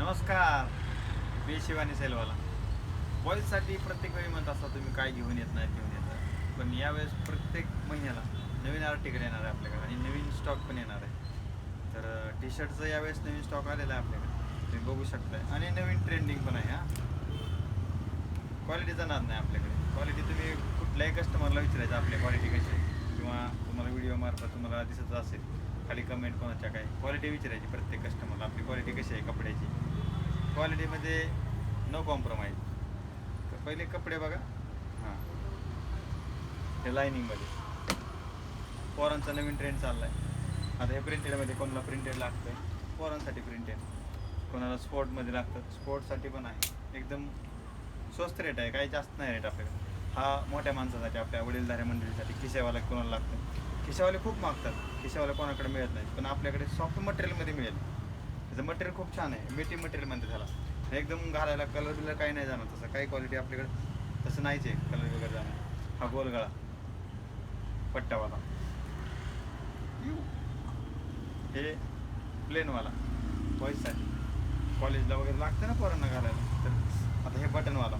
नमस्कार. मी शिवानी सेलवाला. बॉईजसाठी प्रत्येक वेळी म्हणत असता तुम्ही काय घेऊन येत नाही घेऊन येत, पण यावेळेस प्रत्येक महिन्याला नवीन आर्टिकल येणार आहे आपल्याकडे आणि नवीन स्टॉक पण येणार आहे. तर टी शर्टचं यावेळेस नवीन स्टॉक आलेला आहे आपल्याकडे, तुम्ही बघू शकताय. आणि नवीन ट्रेंडिंग पण आहे. क्वालिटीचा नाद नाही आपल्याकडे. क्वालिटी तुम्ही कुठल्याही कस्टमरला विचारायचं आपली क्वालिटी कशी आहे, किंवा तुम्हाला व्हिडिओ मार्फत तुम्हाला दिसत असेल खाली कमेंट कोणाच्या काय क्वालिटी विचारायची प्रत्येक कस्टमरला, आपली क्वालिटी कशी आहे कपड्याची. क्वालिटीमध्ये नो कॉम्प्रोमाइज. तर पहिले कपडे बघा. हां, हे लायनिंगमध्ये पोरांचा नवीन ट्रेंड चालला आहे. आता हे प्रिंटेडमध्ये कोणाला प्रिंटेड लागतं आहे, पोरांसाठी प्रिंटेड. कोणाला स्पोर्टमध्ये लागतं, स्पोर्टसाठी पण आहे. एकदम स्वस्त रेट आहे, काही जास्त नाही रेट आपल्याकडे. हा मोठ्या माणसासाठी, आपल्या वडीलधाऱ्या मंडळीसाठी. खिशावाला कोणाला लागतं, खिशावाले खूप मागतात, खिशावाले कोणाकडे मिळत नाही, पण आपल्याकडे सॉफ्ट मटेरियलमध्ये मिळेल. त्याचं मटेरियल खूप छान आहे, मेटी मटेरियल म्हणते त्याला. एकदम घालायला कलर बिलर काही नाही जाणार तसं, काही क्वालिटी आपल्याकडे तसं नाहीच आहे कलर वगैरे जाणार. हा गोलगळा पट्ट्यावाला, हे प्लेनवाला बॉईजसाठी, कॉलेजला वगैरे लागतं ना पोरांना घालायला. तर आता हे बटनवाला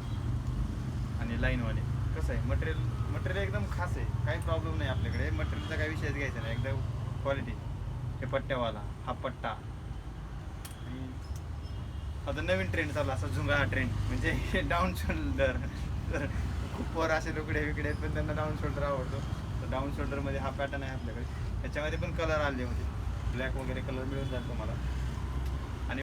आणि लाईनवाले. कसं आहे मटेरियल एकदम खास आहे, काही प्रॉब्लेम नाही आपल्याकडे. मटेरियलचा काही विषयच घ्यायचा नाही, एकदम क्वालिटी. हे पट्ट्यावाला, हा पट्टा. आणि आता नवीन ट्रेंड चालला असा झुंगा ट्रेंड, म्हणजे डाऊन शोल्डर. तर खूप पोरं असे लुकडे विकडे आहेत, पण त्यांना डाऊन शोल्डर आवडतो. तर डाऊन शोल्डरमध्ये हा पॅटर्न आहे आपल्याकडे. त्याच्यामध्ये पण कलर आले होते, ब्लॅक वगैरे कलर मिळून जाईल तुम्हाला.